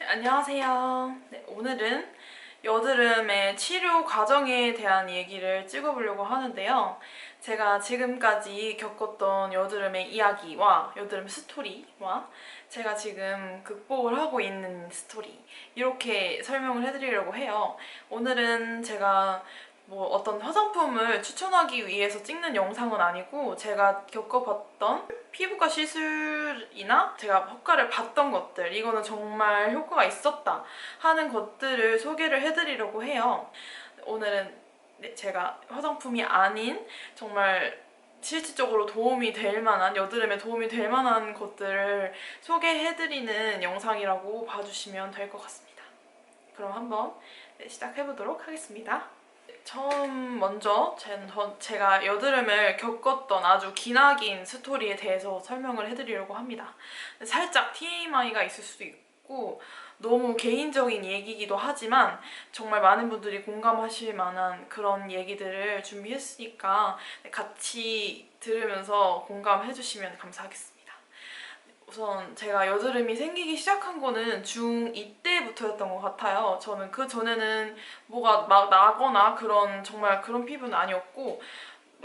네, 안녕하세요. 네, 오늘은 여드름의 치료 과정에 대한 얘기를 찍어보려고 하는데요. 제가 지금까지 겪었던 여드름의 이야기와 여드름 스토리와 제가 지금 극복을 하고 있는 스토리, 이렇게 설명을 해드리려고 해요. 오늘은 제가 어떤 화장품을 추천하기 위해서 찍는 영상은 아니고, 제가 겪어봤던 피부과 시술이나 제가 효과를 봤던 것들, 이거는 정말 효과가 있었다 하는 것들을 소개를 해드리려고 해요. 오늘은 제가 화장품이 아닌 정말 실질적으로 도움이 될 만한, 여드름에 도움이 될 만한 것들을 소개해드리는 영상이라고 봐주시면 될 것 같습니다. 그럼 한번 시작해보도록 하겠습니다. 처음 먼저 제가 여드름을 겪었던 아주 기나긴 스토리에 대해서 설명을 해드리려고 합니다. 살짝 TMI가 있을 수도 있고 너무 개인적인 얘기이기도 하지만 정말 많은 분들이 공감하실 만한 그런 얘기들을 준비했으니까 같이 들으면서 공감해주시면 감사하겠습니다. 우선 제가 여드름이 생기기 시작한 거는 중2 때부터였던 것 같아요. 저는 그 전에는 뭐가 막 나거나 정말 그런 피부는 아니었고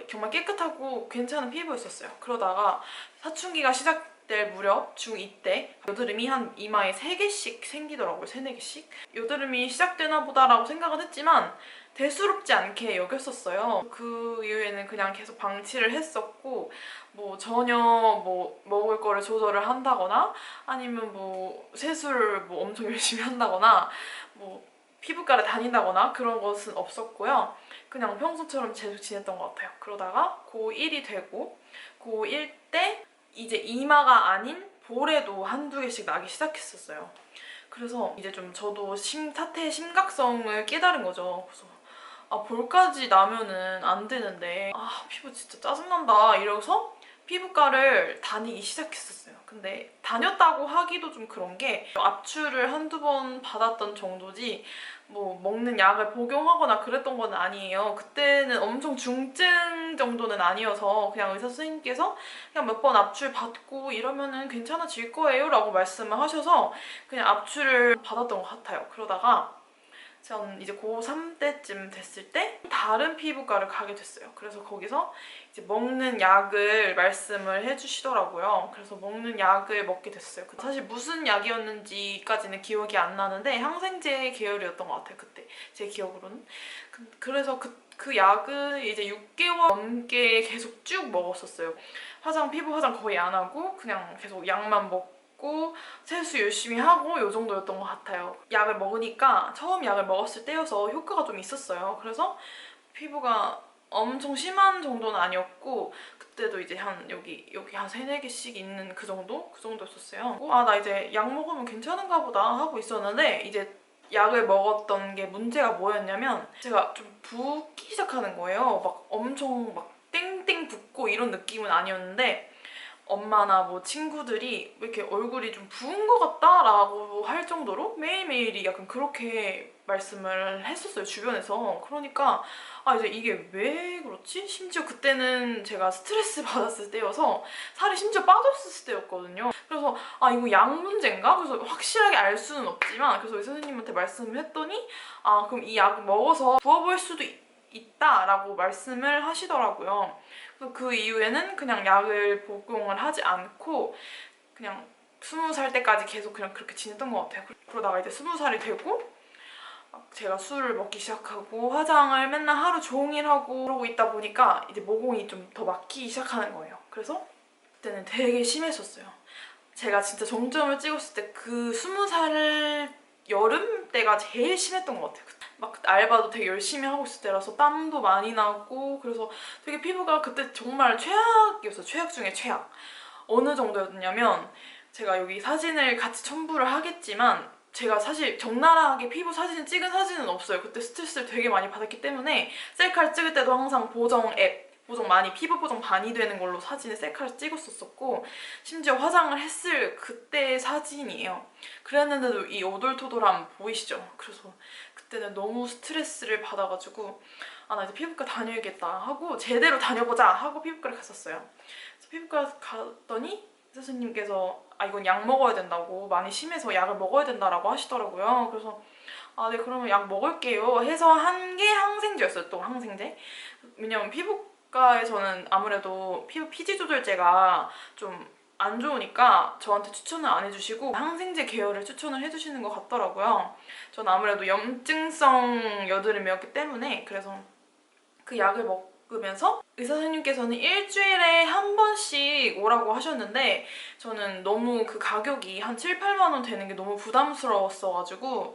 정말 깨끗하고 괜찮은 피부였었어요. 그러다가 사춘기가 시작될 무렵 중2 때 여드름이 한 이마에 3개씩 생기더라고요. 3, 4개씩. 여드름이 시작되나 보다라고 생각은 했지만 대수롭지 않게 여겼었어요. 그 이후에는 그냥 계속 방치를 했었고, 전혀 먹을 거를 조절을 한다거나 아니면 세수를 엄청 열심히 한다거나 피부과를 다닌다거나 그런 것은 없었고요. 그냥 평소처럼 계속 지냈던 것 같아요. 그러다가 고1이 되고, 고1 때 이제 이마가 아닌 볼에도 한두 개씩 나기 시작했었어요. 그래서 이제 좀 저도 사태의 심각성을 깨달은 거죠. 그래서 볼까지 나면은 안 되는데 피부 진짜 짜증난다 이러고서 피부과를 다니기 시작했었어요. 근데 다녔다고 하기도 좀 그런 게, 압출을 한두 번 받았던 정도지 먹는 약을 복용하거나 그랬던 건 아니에요. 그때는 엄청 중증 정도는 아니어서 그냥 의사 선생님께서 그냥 몇 번 압출 받고 이러면은 괜찮아질 거예요 라고 말씀을 하셔서 그냥 압출을 받았던 것 같아요. 그러다가 전 이제 고3 때쯤 됐을 때 다른 피부과를 가게 됐어요. 그래서 거기서 이제 먹는 약을 말씀을 해주시더라고요. 그래서 먹는 약을 먹게 됐어요. 사실 무슨 약이었는지까지는 기억이 안 나는데 항생제 계열이었던 것 같아요. 그때 제 기억으로는. 그래서 그 약을 이제 6개월 넘게 계속 쭉 먹었었어요. 피부 화장 거의 안 하고 그냥 계속 약만 먹고 세수 열심히 하고 요 정도였던 것 같아요. 약을 먹으니까 처음 약을 먹었을 때여서 효과가 좀 있었어요. 그래서 피부가 엄청 심한 정도는 아니었고, 그때도 이제 여기 한 3, 4개씩 있는 그 정도였었어요. 나 이제 약 먹으면 괜찮은가 보다 하고 있었는데, 이제 약을 먹었던 게 문제가 뭐였냐면 제가 좀 붓기 시작하는 거예요. 엄청 땡땡 붓고 이런 느낌은 아니었는데, 엄마나 친구들이 왜 이렇게 얼굴이 좀 부은 것 같다 라고 할 정도로 매일매일이 약간 그렇게 말씀을 했었어요, 주변에서. 그러니까 이제 이게 왜 그렇지? 심지어 그때는 제가 스트레스 받았을 때여서 살이 심지어 빠졌을 때였거든요. 그래서 이거 약 문제인가? 그래서 확실하게 알 수는 없지만, 그래서 의사 선생님한테 말씀을 했더니 그럼 이 약을 먹어서 부어 보일 수도 있다라고 말씀을 하시더라고요. 그래서 그 이후에는 그냥 약을 복용을 하지 않고 그냥 20살 때까지 계속 그냥 그렇게 지냈던 것 같아요. 그러다가 이제 20살이 되고 제가 술을 먹기 시작하고 화장을 맨날 하루 종일 하고 그러고 있다 보니까 이제 모공이 좀 더 막히기 시작하는 거예요. 그래서 그때는 되게 심했었어요. 제가 진짜 정점을 찍었을 때 그 20살 여름 때가 제일 심했던 것 같아요. 알바도 되게 열심히 하고 있을 때라서 땀도 많이 나고, 그래서 되게 피부가 그때 정말 최악이었어요. 최악 중에 최악. 어느 정도였냐면, 제가 여기 사진을 같이 첨부를 하겠지만 제가 사실 적나라하게 피부 사진 찍은 사진은 없어요. 그때 스트레스를 되게 많이 받았기 때문에 셀카를 찍을 때도 항상 피부 보정 많이 되는 걸로 사진에 셀카를 찍었었고, 심지어 화장을 했을 그때의 사진이에요. 그랬는데도 이 오돌토돌함 보이시죠? 그래서 그때는 너무 스트레스를 받아가지고 나 이제 피부과 다녀야겠다 하고, 제대로 다녀보자 하고 피부과를 갔었어요. 그래서 피부과 갔더니 선생님께서 아 이건 약 먹어야 된다고, 많이 심해서 약을 먹어야 된다라고 하시더라고요. 그래서 아 네 그러면 약 먹을게요 해서 한 게 항생제였어요. 또 항생제. 왜냐면 피부과에서는 아무래도 피부 피지 조절제가 좀 안 좋으니까 저한테 추천을 안 해주시고 항생제 계열을 추천을 해주시는 것 같더라고요. 저는 아무래도 염증성 여드름이었기 때문에. 그래서 그 약을 먹으면서 의사 선생님께서는 일주일에 한 번씩 오라고 하셨는데 저는 너무 그 가격이 한 7, 8만 원 되는 게 너무 부담스러웠어가지고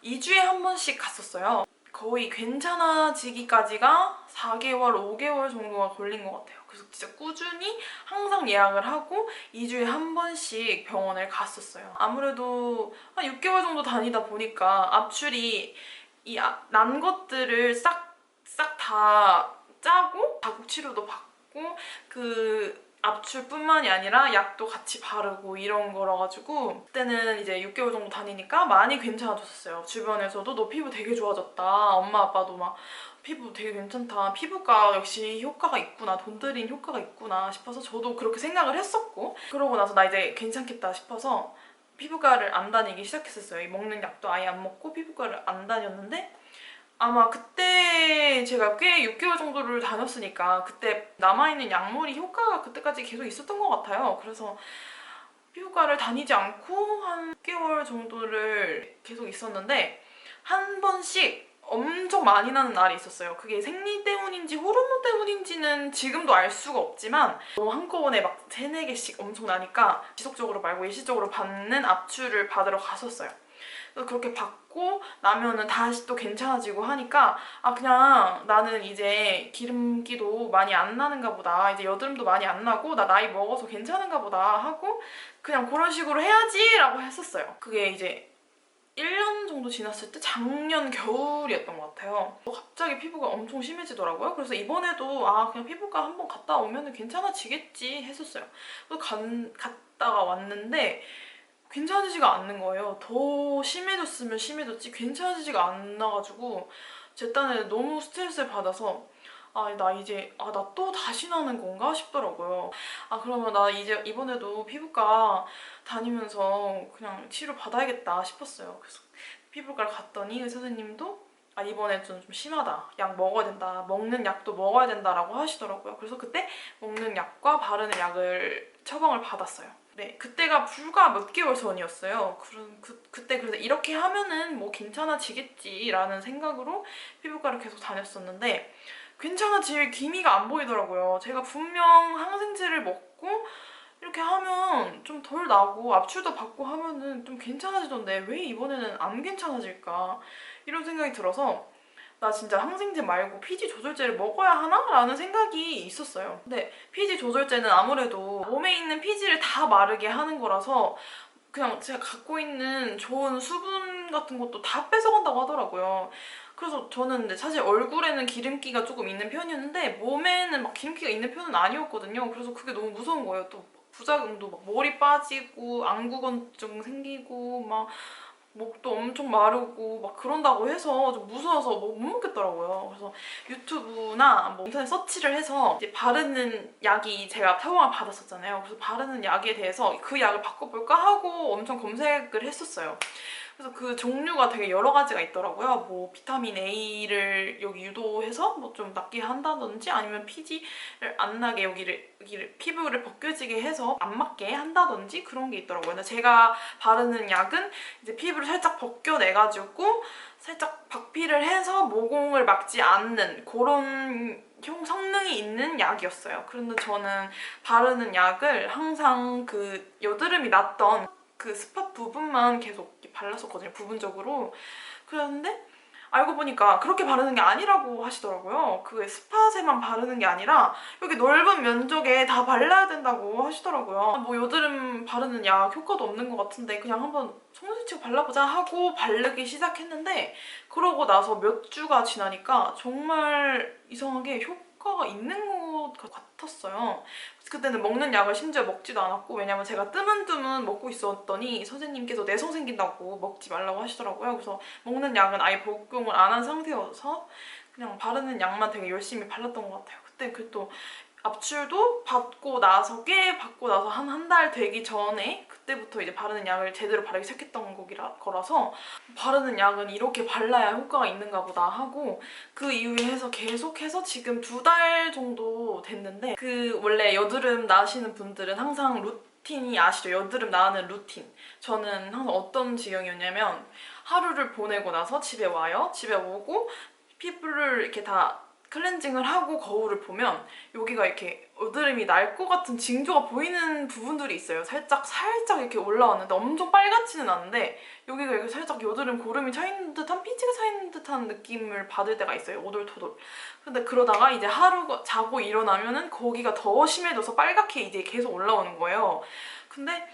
2주에 한 번씩 갔었어요. 거의 괜찮아지기까지가 4개월, 5개월 정도가 걸린 것 같아요. 그래서 진짜 꾸준히 항상 예약을 하고 2주에 한 번씩 병원을 갔었어요. 아무래도 한 6개월 정도 다니다 보니까 압출이 난 것들을 싹 다 짜고 자국 치료도 받고 그 압출뿐만이 아니라 약도 같이 바르고 이런 거라 가지고 그때는 이제 6개월 정도 다니니까 많이 괜찮아졌어요. 주변에서도 너 피부 되게 좋아졌다. 엄마 아빠도 막 피부 되게 괜찮다. 피부과 역시 효과가 있구나. 돈 들인 효과가 있구나 싶어서 저도 그렇게 생각을 했었고, 그러고 나서 나 이제 괜찮겠다 싶어서 피부과를 안 다니기 시작했었어요. 먹는 약도 아예 안 먹고 피부과를 안 다녔는데 아마 그때 제가 꽤 6개월 정도를 다녔으니까 그때 남아있는 약물이 효과가 그때까지 계속 있었던 것 같아요. 그래서 피부과를 다니지 않고 한 6개월 정도를 계속 있었는데 한 번씩 엄청 많이 나는 날이 있었어요. 그게 생리 때문인지 호르몬 때문인지는 지금도 알 수가 없지만 너무 한꺼번에 막 3, 4개씩 엄청 나니까 지속적으로 말고 일시적으로 받는 압출을 받으러 갔었어요. 그래서 그렇게 받고 나면은 다시 또 괜찮아지고 하니까 아 그냥 나는 이제 기름기도 많이 안 나는가 보다, 이제 여드름도 많이 안 나고 나 나이 먹어서 괜찮은가 보다 하고 그냥 그런 식으로 해야지 라고 했었어요. 그게 이제 1년 정도 지났을 때 작년 겨울이었던 것 같아요. 갑자기 피부가 엄청 심해지더라고요. 그래서 이번에도 아 그냥 피부과 한번 갔다 오면 괜찮아지겠지 했었어요. 그래서 갔다가 왔는데 괜찮아지지가 않는 거예요. 더 심해졌으면 심해졌지 괜찮아지지가 않아가지고 제 딴에 너무 스트레스를 받아서 아 나 이제 아 나 또 다시 나는 건가 싶더라고요. 아 그러면 나 이제 이번에도 피부과 다니면서 그냥 치료 받아야겠다 싶었어요. 그래서 피부과를 갔더니 의사 선생님도 아 이번에 좀 심하다, 약 먹어야 된다, 먹는 약도 먹어야 된다라고 하시더라고요. 그래서 그때 먹는 약과 바르는 약을 처방을 받았어요. 네, 그때가 불과 몇 개월 전이었어요. 그때 그래서 이렇게 하면은 뭐 괜찮아지겠지라는 생각으로 피부과를 계속 다녔었는데 괜찮아질 기미가 안 보이더라고요. 제가 분명 항생제를 먹고 이렇게 하면 좀 덜 나고 압출도 받고 하면은 좀 괜찮아지던데 왜 이번에는 안 괜찮아질까 이런 생각이 들어서 나 진짜 항생제 말고 피지 조절제를 먹어야 하나? 라는 생각이 있었어요. 근데 피지 조절제는 아무래도 몸에 있는 피지를 다 마르게 하는 거라서 그냥 제가 갖고 있는 좋은 수분 같은 것도 다 뺏어간다고 하더라고요. 그래서 저는 근데 사실 얼굴에는 기름기가 조금 있는 편이었는데 몸에는 막 기름기가 있는 편은 아니었거든요. 그래서 그게 너무 무서운 거예요. 또 부작용도 막 머리 빠지고 안구건조증 생기고 막 목도 엄청 마르고 막 그런다고 해서 좀 무서워서 못 먹겠더라고요. 그래서 유튜브나 뭐 인터넷 서치를 해서 이제 바르는 약이 제가 처방을 받았었잖아요. 그래서 바르는 약에 대해서 그 약을 바꿔볼까 하고 엄청 검색을 했었어요. 그래서 그 종류가 되게 여러 가지가 있더라고요. 뭐 비타민 A를 여기 유도해서 뭐 좀 낫게 한다든지 아니면 피지를 안 나게 여기를 피부를 벗겨지게 해서 안 맞게 한다든지 그런 게 있더라고요. 근데 제가 바르는 약은 이제 피부를 살짝 벗겨내가지고 살짝 박피를 해서 모공을 막지 않는 그런 성능이 있는 약이었어요. 그런데 저는 바르는 약을 항상 그 여드름이 났던 그 스팟 부분만 계속 발랐었거든요. 부분적으로. 그랬는데 알고 보니까 그렇게 바르는 게 아니라고 하시더라고요. 그 스팟에만 바르는 게 아니라 여기 넓은 면적에 다 발라야 된다고 하시더라고요. 뭐 여드름 바르는 약 효과도 없는 것 같은데 그냥 한번 손수치고 발라보자 하고 바르기 시작했는데 그러고 나서 몇 주가 지나니까 정말 이상하게 효과가 있는 것 같았어요. 그때는 먹는 약을 심지어 먹지도 않았고, 왜냐면 제가 뜨문뜨문 먹고 있었더니 선생님께서 내성 생긴다고 먹지 말라고 하시더라고요. 그래서 먹는 약은 아예 복용을 안 한 상태여서 그냥 바르는 약만 되게 열심히 발랐던 것 같아요. 그때 그 또 압출도 받고 나서 꽤 받고 나서 한 달 되기 전에 그때부터 이제 바르는 약을 제대로 바르기 시작했던 거라서 바르는 약은 이렇게 발라야 효과가 있는가 보다 하고 그 이후에 해서 계속해서 지금 2달 정도 됐는데 그 원래 여드름 나시는 분들은 항상 루틴이 아시죠? 여드름 나는 루틴. 저는 항상 어떤 지경이었냐면 하루를 보내고 나서 집에 와요. 집에 오고 피부를 이렇게 다 클렌징을 하고 거울을 보면 여기가 이렇게 여드름이 날 것 같은 징조가 보이는 부분들이 있어요. 살짝 이렇게 올라왔는데 엄청 빨갛지는 않은데 여기가 이렇게 살짝 여드름 고름이 차 있는 듯한 피지가 차 있는 듯한 느낌을 받을 때가 있어요. 오돌토돌. 근데 그러다가 이제 하루 자고 일어나면은 거기가 더 심해져서 빨갛게 이제 계속 올라오는 거예요. 근데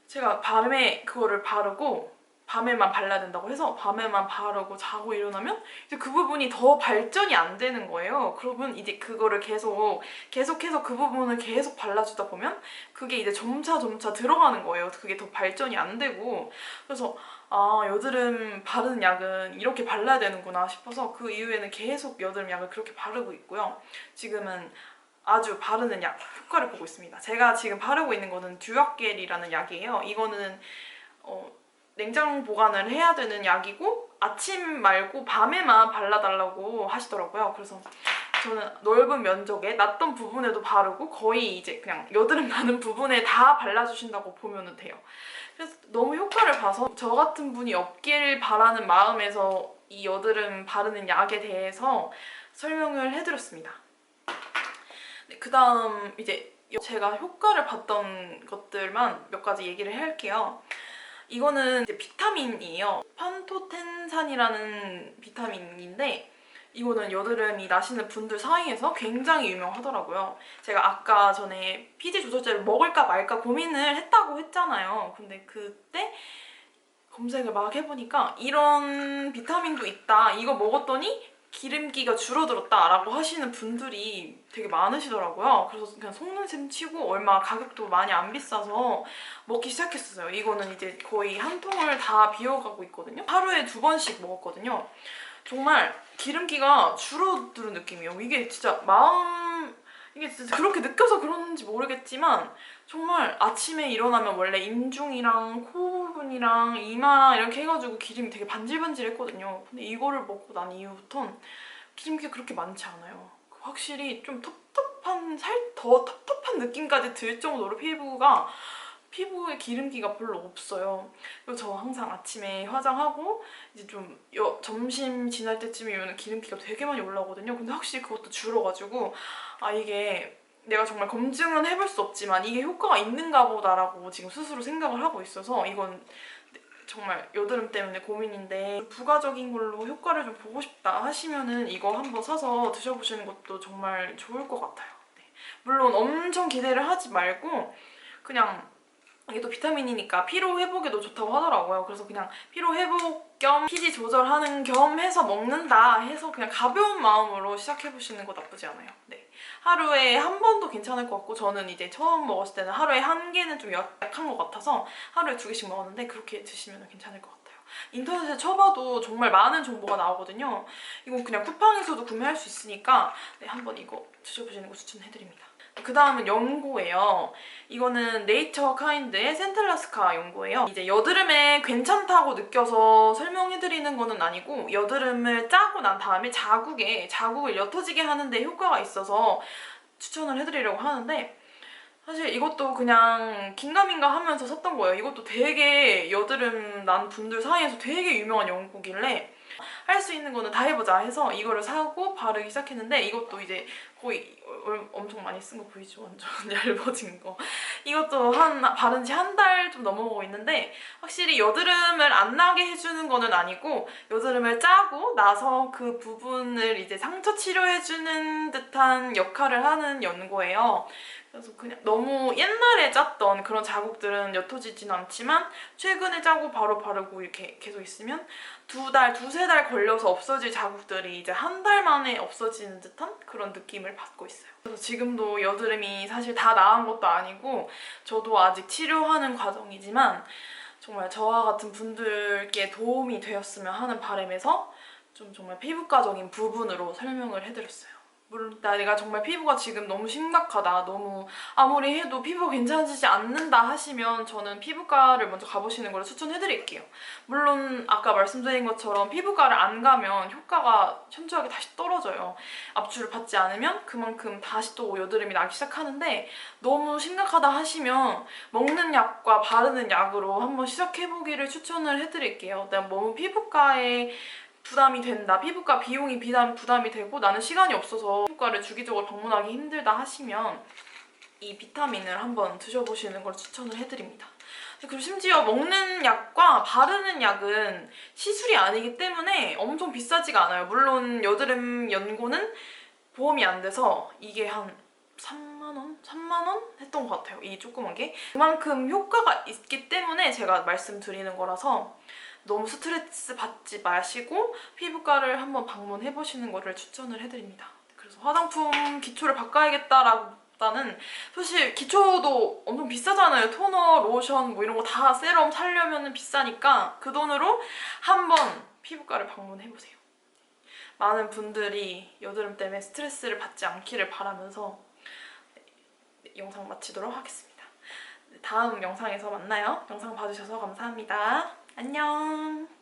제가 밤에 그거를 바르고 밤에만 발라야 된다고 해서 밤에만 바르고 자고 일어나면 이제 그 부분이 더 발전이 안 되는 거예요. 그러면 이제 그거를 계속해서 그 부분을 계속 발라주다 보면 그게 이제 점차 들어가는 거예요. 그게 더 발전이 안 되고 그래서 아 여드름 바르는 약은 이렇게 발라야 되는구나 싶어서 그 이후에는 계속 여드름 약을 그렇게 바르고 있고요. 지금은 아주 바르는 약 효과를 보고 있습니다. 제가 지금 바르고 있는 거는 듀악겔이라는 약이에요. 이거는 냉장 보관을 해야 되는 약이고 아침 말고 밤에만 발라달라고 하시더라고요. 그래서 저는 넓은 면적에 났던 부분에도 바르고 거의 이제 그냥 여드름 나는 부분에 다 발라주신다고 보면 돼요. 그래서 너무 효과를 봐서 저 같은 분이 없길 바라는 마음에서 이 여드름 바르는 약에 대해서 설명을 해드렸습니다. 그 다음 이제 제가 효과를 봤던 것들만 몇 가지 얘기를 할게요. 이거는 이제 비타민이에요. 판토텐산이라는 비타민인데 이거는 여드름이 나시는 분들 사이에서 굉장히 유명하더라고요. 제가 아까 전에 피지 조절제를 먹을까 말까 고민을 했다고 했잖아요. 근데 그때 검색을 막 해보니까 이런 비타민도 있다. 이거 먹었더니 기름기가 줄어들었다라고 하시는 분들이 되게 많으시더라고요. 그래서 그냥 속는 셈 치고 얼마 가격도 많이 안 비싸서 먹기 시작했어요. 이거는 이제 거의 한 통을 다 비워가고 있거든요. 하루에 2번씩 먹었거든요. 정말 기름기가 줄어드는 느낌이에요. 이게 진짜 이게 진짜 그렇게 느껴서 그런지 모르겠지만 정말 아침에 일어나면 원래 인중이랑 코 부분이랑 이마 이렇게 해가지고 기름이 되게 반질반질했거든요. 근데 이거를 먹고 난 이후부터는 기름기가 그렇게 많지 않아요. 확실히 좀 더 텁텁한 느낌까지 들 정도로 피부에 기름기가 별로 없어요. 그리고 저 항상 아침에 화장하고 이제 좀 점심 지날 때쯤이면 기름기가 되게 많이 올라오거든요. 근데 확실히 그것도 줄어가지고 아 이게 내가 정말 검증은 해볼 수 없지만 이게 효과가 있는가 보다라고 지금 스스로 생각을 하고 있어서 이건 정말 여드름 때문에 고민인데 부가적인 걸로 효과를 좀 보고 싶다 하시면은 이거 한번 사서 드셔보시는 것도 정말 좋을 것 같아요. 네. 물론 엄청 기대를 하지 말고 그냥 이게 또 비타민이니까 피로 회복에도 좋다고 하더라고요. 그래서 그냥 피로 회복 겸 피지 조절하는 겸 해서 먹는다 해서 그냥 가벼운 마음으로 시작해보시는 거 나쁘지 않아요. 네. 하루에 한 번도 괜찮을 것 같고 저는 이제 처음 먹었을 때는 하루에 1개는 좀 약한 것 같아서 하루에 2개씩 먹었는데 그렇게 드시면 괜찮을 것 같아요. 인터넷에 쳐봐도 정말 많은 정보가 나오거든요. 이건 그냥 쿠팡에서도 구매할 수 있으니까 네, 한번 이거 드셔보시는 거 추천해드립니다. 그 다음은 연고예요. 이거는 네이처 카인드의 센텔라스카 연고예요. 이제 여드름에 괜찮다고 느껴서 설명해드리는 거는 아니고 여드름을 짜고 난 다음에 자국을 옅어지게 하는데 효과가 있어서 추천을 해드리려고 하는데 사실 이것도 그냥 긴가민가 하면서 샀던 거예요. 이것도 되게 여드름 난 분들 사이에서 되게 유명한 연고길래 할 수 있는 거는 다 해보자 해서 이거를 사고 바르기 시작했는데 이것도 이제 거의 엄청 많이 쓴 거 보이죠? 완전 얇아진 거. 이것도 바른 지 1달 좀 넘어가고 있는데 확실히 여드름을 안 나게 해주는 거는 아니고 여드름을 짜고 나서 그 부분을 이제 상처 치료해주는 듯한 역할을 하는 연고예요. 그래서 그냥 너무 옛날에 짰던 그런 자국들은 옅어지진 않지만 최근에 짜고 바로 바르고 이렇게 계속 있으면 2달, 2~3달 걸려서 없어질 자국들이 이제 1달 만에 없어지는 듯한 그런 느낌을 받고 있어요. 그래서 지금도 여드름이 사실 다 나은 것도 아니고 저도 아직 치료하는 과정이지만 정말 저와 같은 분들께 도움이 되었으면 하는 바람에서 좀 정말 피부과적인 부분으로 설명을 해드렸어요. 물론 내가 정말 피부가 지금 너무 심각하다, 너무 아무리 해도 피부가 괜찮아지지 않는다 하시면 저는 피부과를 먼저 가보시는 걸 추천해드릴게요. 물론 아까 말씀드린 것처럼 피부과를 안 가면 효과가 현저하게 다시 떨어져요. 압출을 받지 않으면 그만큼 다시 또 여드름이 나기 시작하는데, 너무 심각하다 하시면 먹는 약과 바르는 약으로 한번 시작해보기를 추천을 해드릴게요. 너무 피부과에 부담이 된다, 피부과 비용이 부담이 되고 나는 시간이 없어서 피부과를 주기적으로 방문하기 힘들다 하시면 이 비타민을 한번 드셔보시는 걸 추천을 해드립니다. 그리고 심지어 먹는 약과 바르는 약은 시술이 아니기 때문에 엄청 비싸지가 않아요. 물론 여드름 연고는 보험이 안 돼서 이게 한 3만원? 3만원? 했던 것 같아요. 이 조그만 게. 그만큼 효과가 있기 때문에 제가 말씀드리는 거라서 너무 스트레스 받지 마시고 피부과를 한번 방문해보시는 거를 추천을 해드립니다. 그래서 화장품 기초를 바꿔야겠다라는, 사실 기초도 엄청 비싸잖아요. 토너, 로션 뭐 이런 거 다 세럼 사려면 비싸니까 그 돈으로 한번 피부과를 방문해보세요. 많은 분들이 여드름 때문에 스트레스를 받지 않기를 바라면서 영상 마치도록 하겠습니다. 다음 영상에서 만나요. 영상 봐주셔서 감사합니다. 안녕.